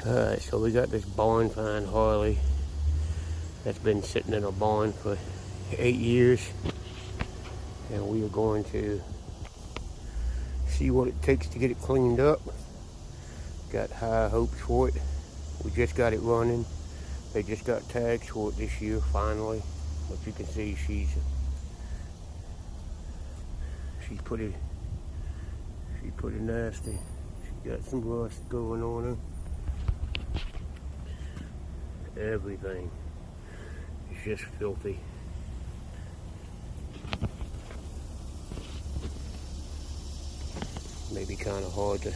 Alright, so we got this barn find Harley that's been sitting in a barn for 8 years, and we are going to see what it takes to get it cleaned up. Got high hopes for it. We just got it running. They just got tags for it this year finally, but you can see she's pretty nasty. She got some rust going on her. Everything is just filthy. Maybe kind of hard to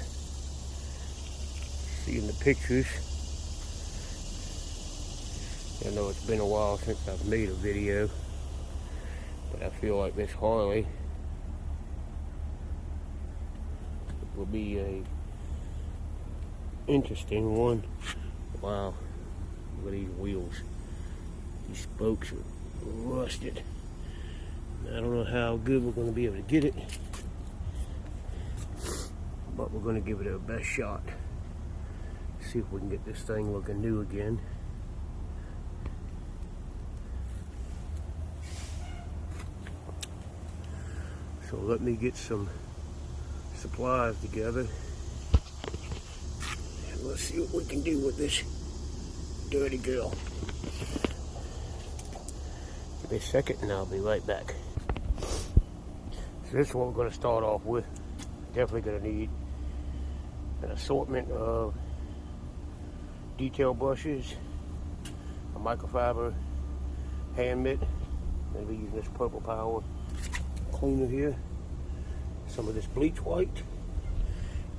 see in the pictures. I know it's been a while since I've made a video, but I feel like this Harley will be a interesting one. Wow. Look at these wheels. These spokes are rusted. I don't know how good we're going to be able to get it, but we're going to give it our best shot. See if we can get this thing looking new again. So let me get some supplies together, and let's see what we can do with this dirty girl. Give me a second and I'll be right back. So this is what we're going to start off with. Definitely going to need an assortment of detail brushes, a microfiber hand mitt. I'm going to be using this Purple Power cleaner here. Some of this bleach white.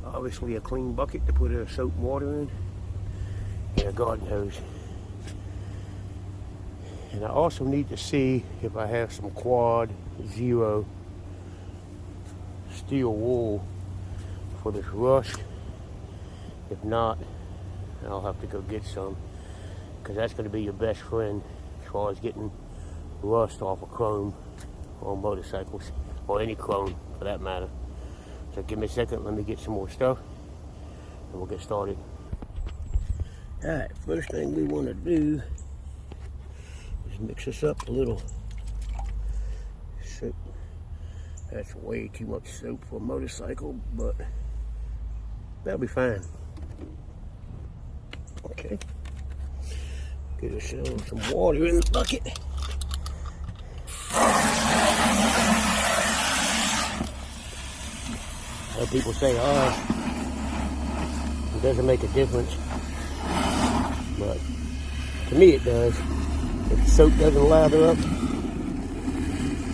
Obviously a clean bucket to put our soap and water in. And a garden hose. And I also need to see if I have some quad 0 steel wool for this rust. If not, I'll have to go get some, because that's going to be your best friend as far as getting rust off of chrome on motorcycles, or any chrome for that matter. So give me a second, let me get some more stuff and we'll get started. Alright, first thing we want to do is mix this up a little soap. That's way too much soap for a motorcycle, but that'll be fine. Okay. Get ourselves some water in the bucket. People say, it doesn't make a difference. But to me it does. If the soap doesn't lather up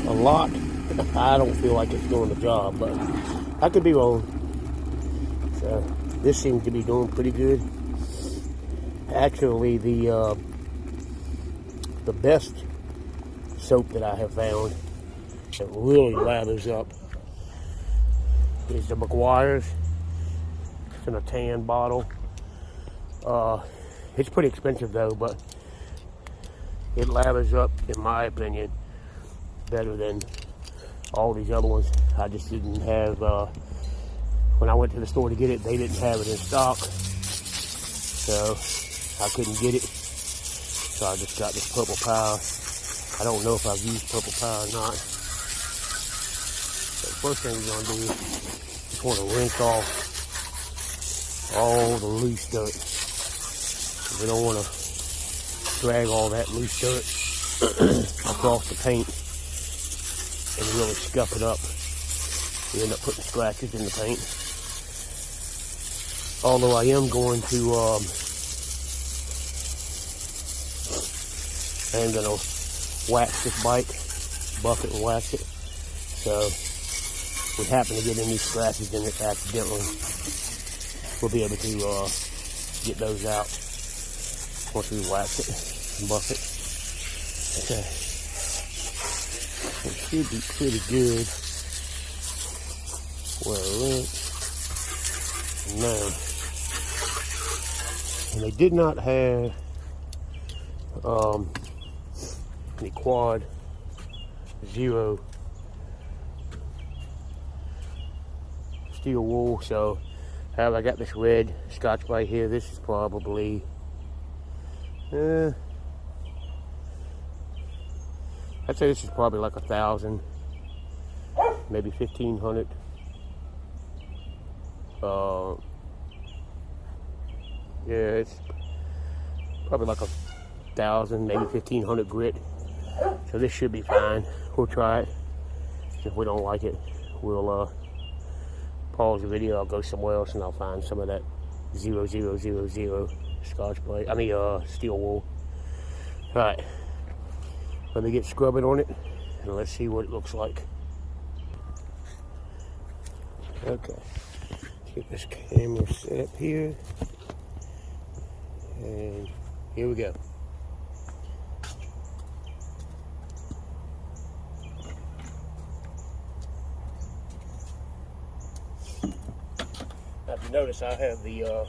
a lot, I don't feel like it's doing the job, but I could be wrong. So this seems to be doing pretty good. Actually, the best soap that I have found that really lathers up is the McGuire's. It's in a tan bottle. It's pretty expensive though, but it lathers up, in my opinion, better than all these other ones. I just didn't have, when I went to the store to get it, they didn't have it in stock, so I couldn't get it. So I just got this Purple Power. I don't know if I've used Purple Power or not. So the first thing we're gonna do is just want to rinse off all the loose dirt. We don't want to drag all that loose dirt across the paint and really scuff it up. We end up putting scratches in the paint. Although I am going to, I am going to wax this bike, buff it and wax it. So if we happen to get any scratches in it accidentally, we'll be able to get those out once we wax it and buff it. Okay. It should be pretty good. Well, now, and they did not have any quad 0 steel wool, so I got this red Scotch Brite here. This is probably I'd say this is probably like 1,000, maybe 1,500. Yeah, it's probably like 1,000, maybe 1,500 grit. So this should be fine. We'll try it. If we don't like it, we'll pause the video. I'll go somewhere else and I'll find some of that 0000 Scotch Brite. Steel wool. All right, let me get scrubbing on it and let's see what it looks like. Okay, let's get this camera set up here, and here we go. Now, if you notice, I have the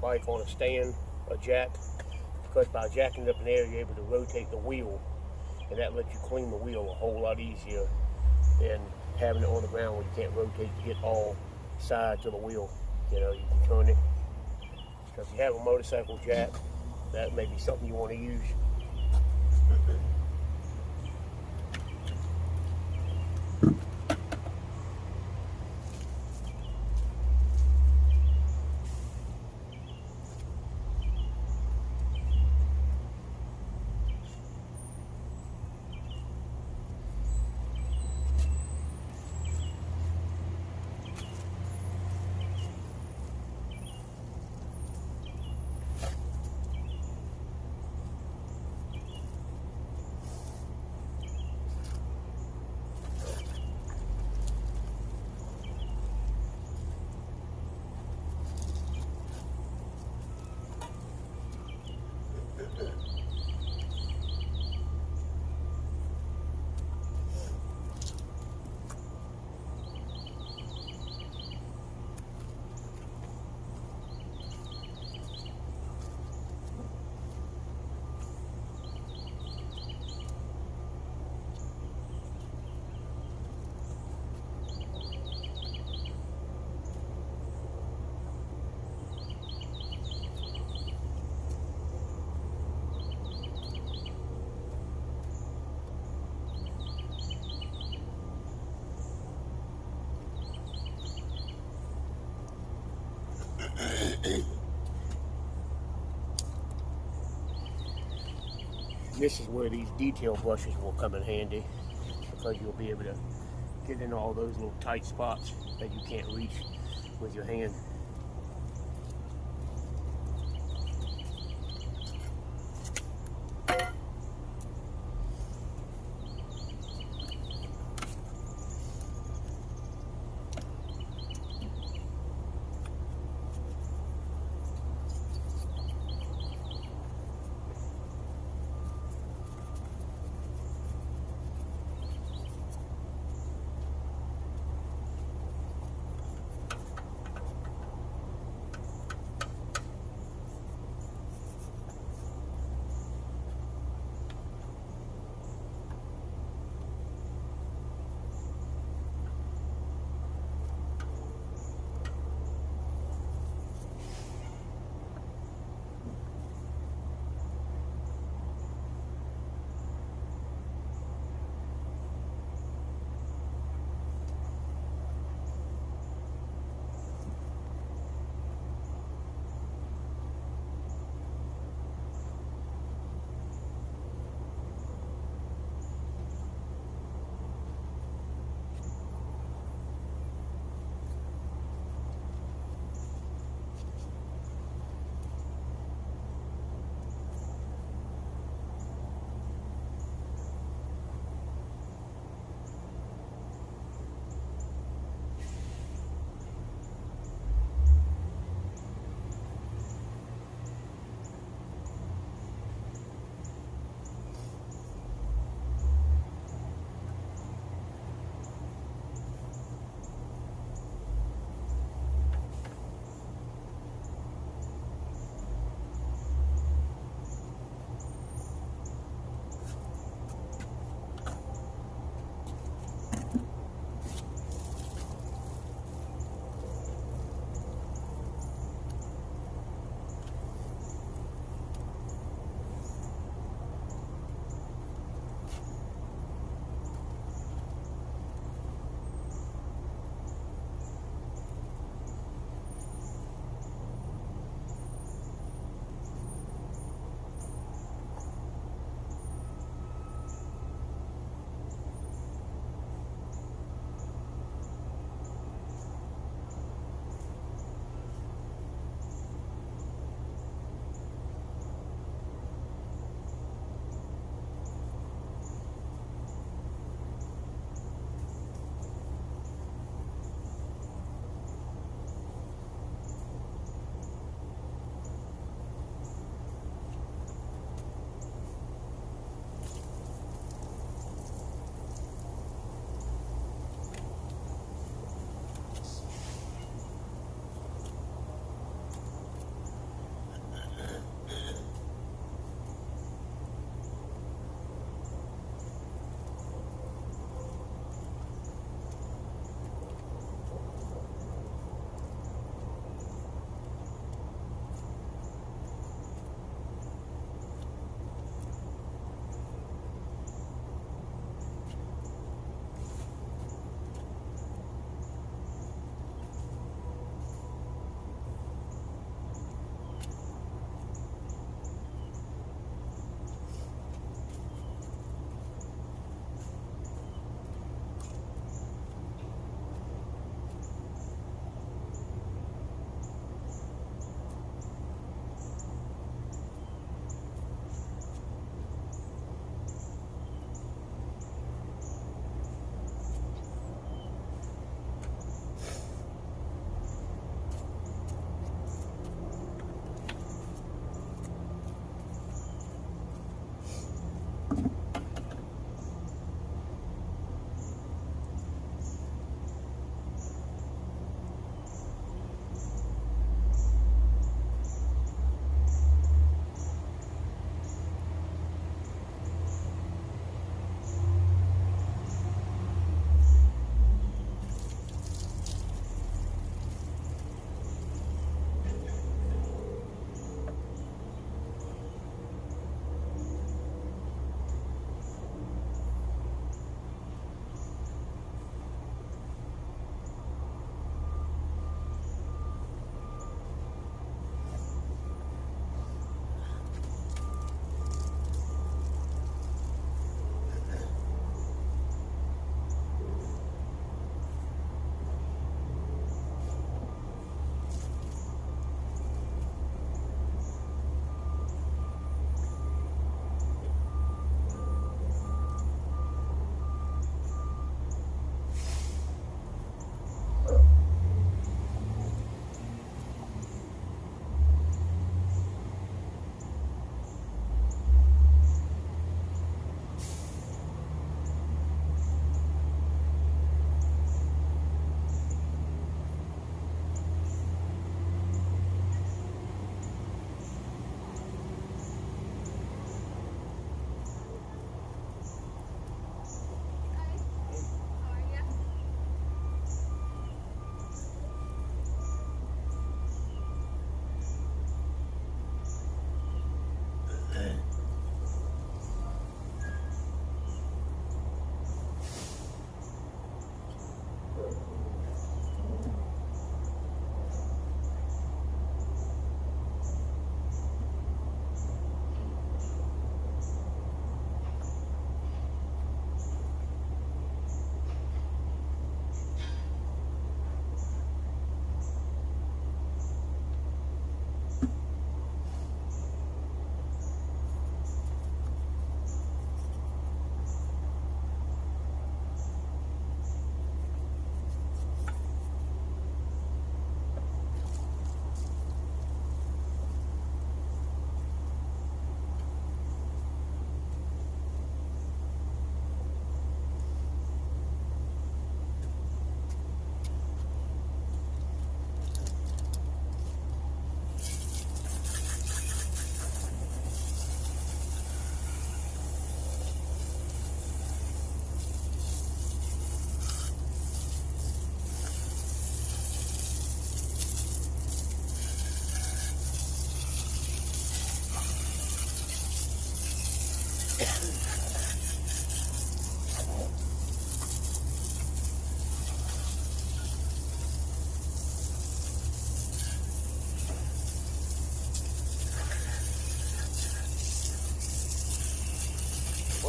bike on a stand, a jack, because by jacking it up in the air, you're able to rotate the wheel, and that lets you clean the wheel a whole lot easier than having it on the ground where you can't rotate to get all sides of the wheel. You know, you can turn it. So if you have a motorcycle jack, that may be something you want to use. This is where these detail brushes will come in handy, because you'll be able to get in all those little tight spots that you can't reach with your hand.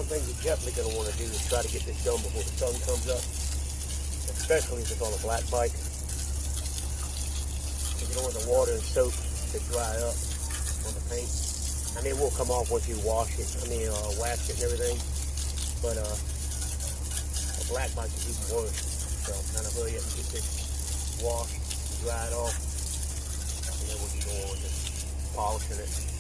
one thing you're definitely going to want to do is try to get this done before the sun comes up, especially if it's on a black bike. You don't want the water and soap to dry up on the paint. I mean, it will come off once you wash it. I mean, wax it and everything. But a black bike is even worse. So kind of hurry up and get this washed, dried off, and then we'll get going with just polishing it.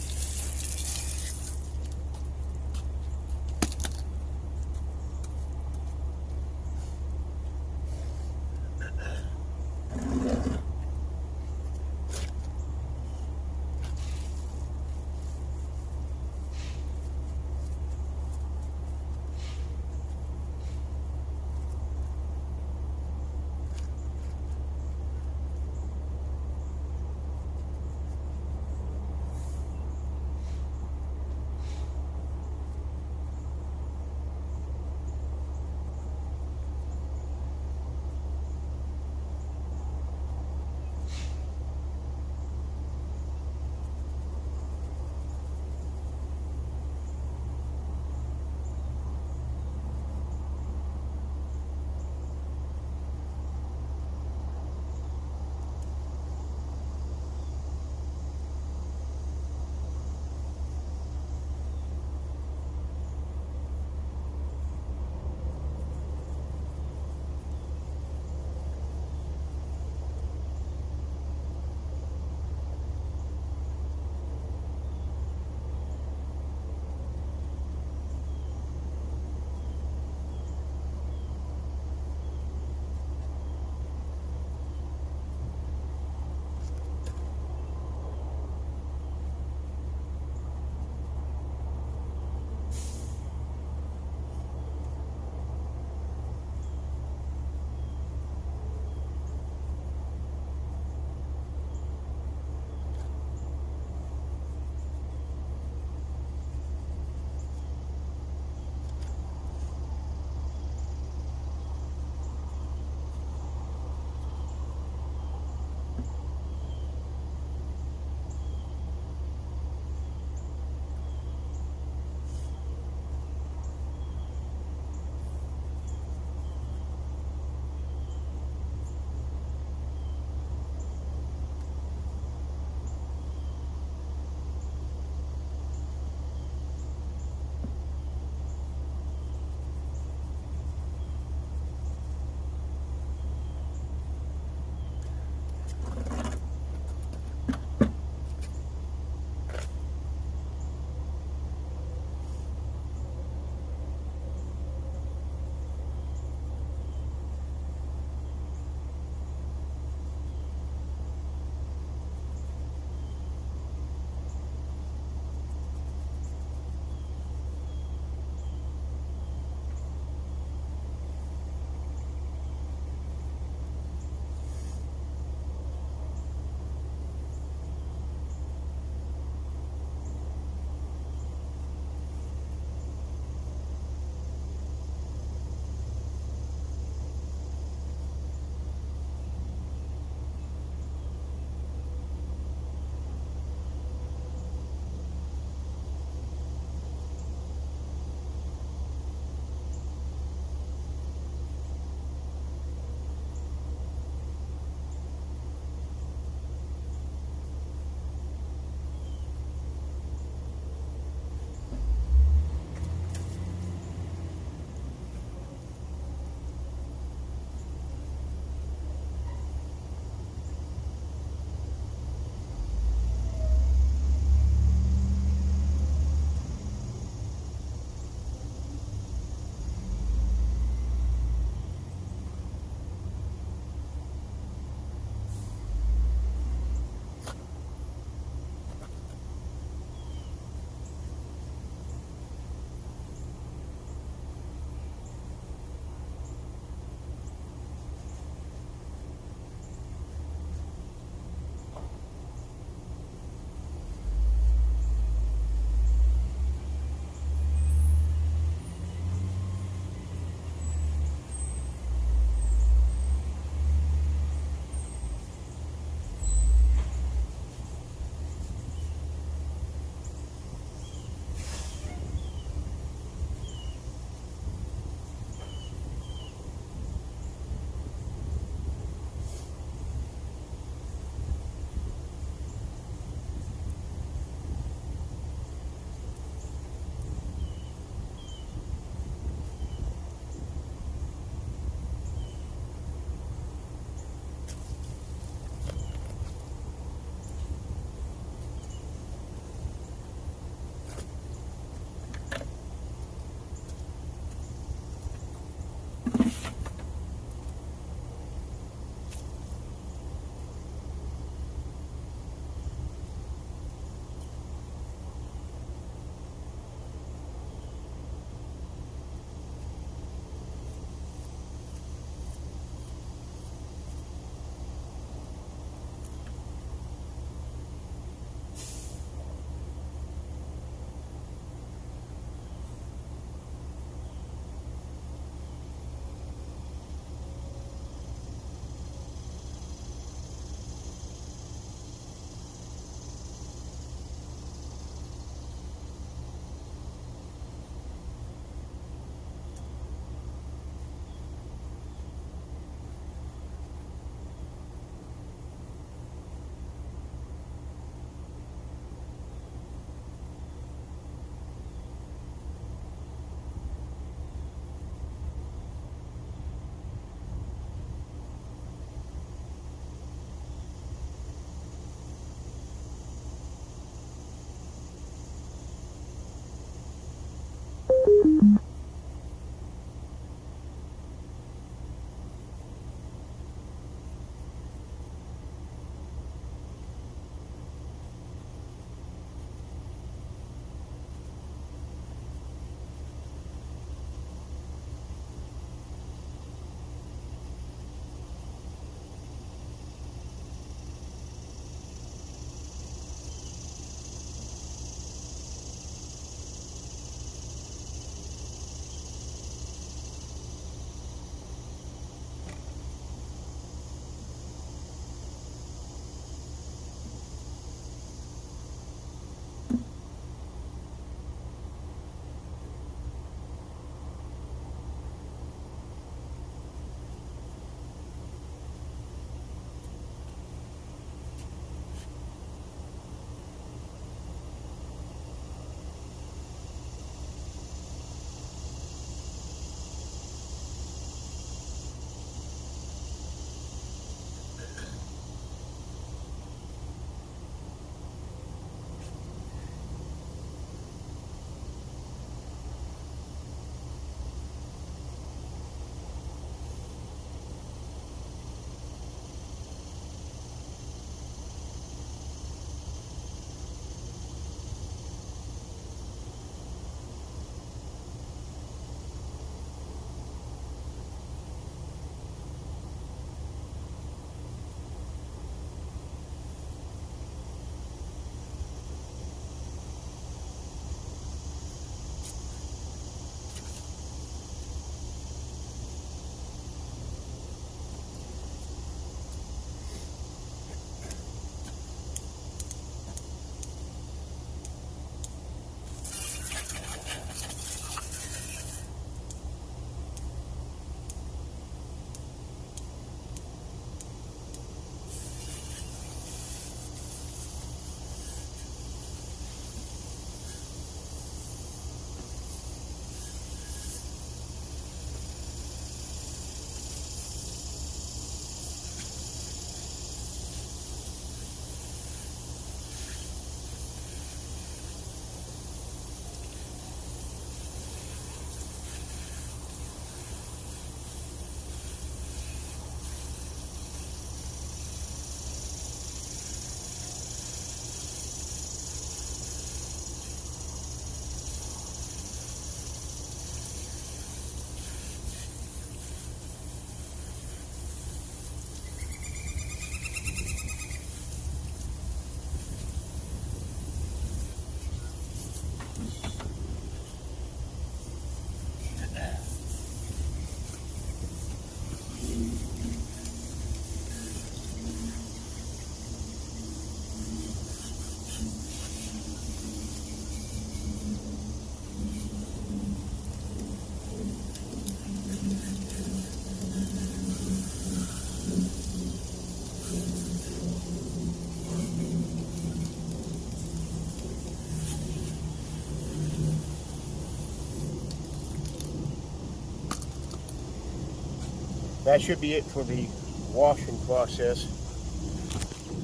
that should be it for the washing process.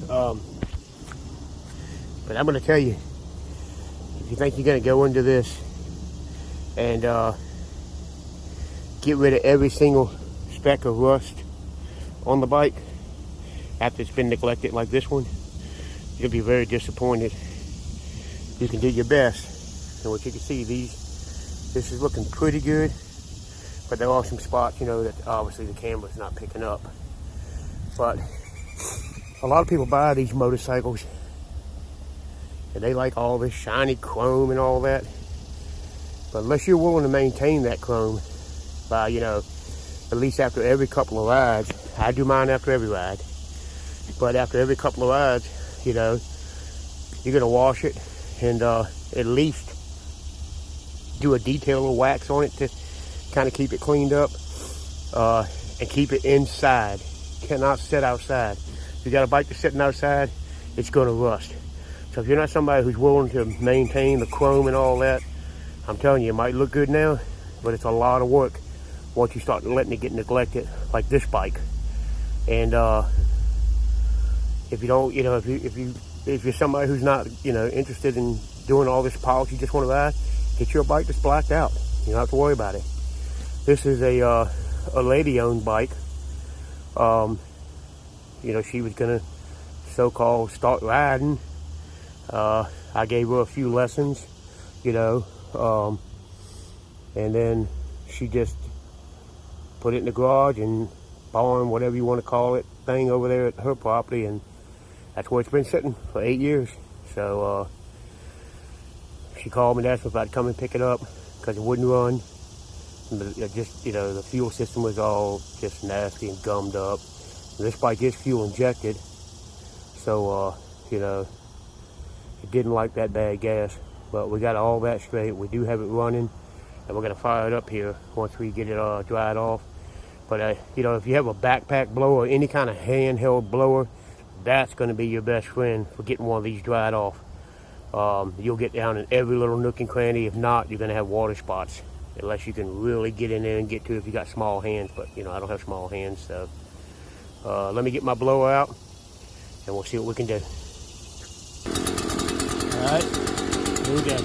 But I'm going to tell you, if you think you're going to go into this and get rid of every single speck of rust on the bike after it's been neglected like this one, you'll be very disappointed. You can do your best, and what you can see, this is looking pretty good, but there are some spots, you know, that obviously the camera's not picking up. But a lot of people buy these motorcycles and they like all this shiny chrome and all that, but unless you're willing to maintain that chrome by, you know, at least after every couple of rides, I do mine after every ride, but after every couple of rides, you know, you're gonna wash it and at least do a detail of wax on it to kind of keep it cleaned up, and keep it inside. Cannot sit outside. If you got a bike that's sitting outside, it's gonna rust. So if you're not somebody who's willing to maintain the chrome and all that, I'm telling you, it might look good now, but it's a lot of work once you start letting it get neglected, like this bike. And if you don't, you know, if you're somebody who's not, you know, interested in doing all this polish, you just want to ride, get your bike that's blacked out. You don't have to worry about it. This is a lady-owned bike. You know, she was gonna so-called start riding. I gave her a few lessons, you know, and then she just put it in the garage and barn, whatever you want to call it, thing over there at her property, and that's where it's been sitting for 8 years. So she called me and asked me if I'd come and pick it up because it wouldn't run. It just, you know, the fuel system was all just nasty and gummed up. And this bike is fuel injected, so you know, it didn't like that bad gas. But we got all that straight. We do have it running, and we're gonna fire it up here once we get it dried off. But you know, if you have a backpack blower, any kind of handheld blower, that's gonna be your best friend for getting one of these dried off. You'll get down in every little nook and cranny. If not, you're gonna have water spots, unless you can really get in there and get to it if you got small hands. But you know, I don't have small hands, so let me get my blower out and we'll see what we can do. All right, here we go.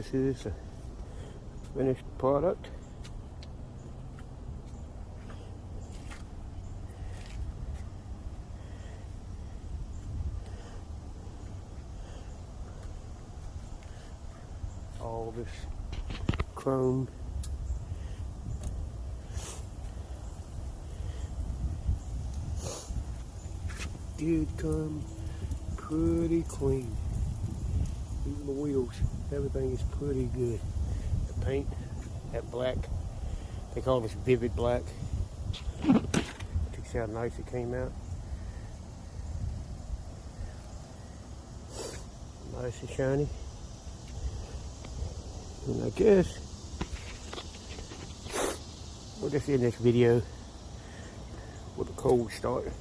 this is a finished product. All this chrome. Did come pretty clean. Even the wheels, everything is pretty good. The paint, that black, they call this vivid black. See how nice it came out. Nice and shiny. And I guess we'll just end this video with a cold start.